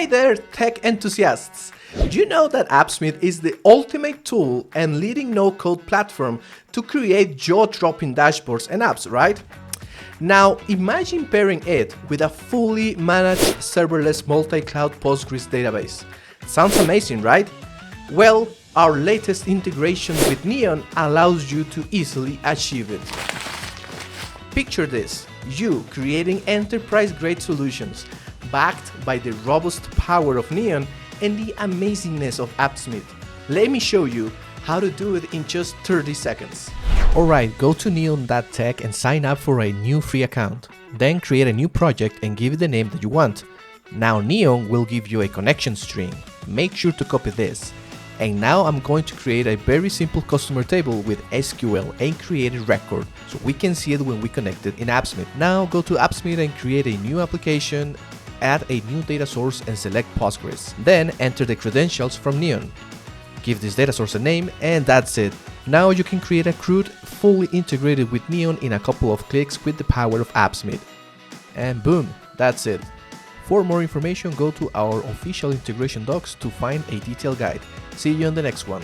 Hey there, tech enthusiasts! Do you know that Appsmith is the ultimate tool and leading no-code platform to create jaw-dropping dashboards and apps, right? Now, imagine pairing it with a fully managed serverless multi-cloud Postgres database. Sounds amazing, right? Well, our latest integration with Neon allows you to easily achieve it. Picture this, you creating enterprise-grade solutions backed by the robust power of Neon and the amazingness of Appsmith. Let me show you how to do it in just 30 seconds. Alright, go to neon.tech and sign up for a new free account. Then create a new project and give it the name that you want. Now Neon will give you a connection string. Make sure to copy this. And now I'm going to create a very simple customer table with SQL and create a record so we can see it when we connect it in Appsmith. Now go to Appsmith and create a new application, add a new data source and select Postgres. Then enter the credentials from Neon. Give this data source a name and that's it. Now you can create a CRUD fully integrated with Neon in a couple of clicks with the power of Appsmith. And boom, that's it. For more information, go to our official integration docs to find a detailed guide. See you on the next one.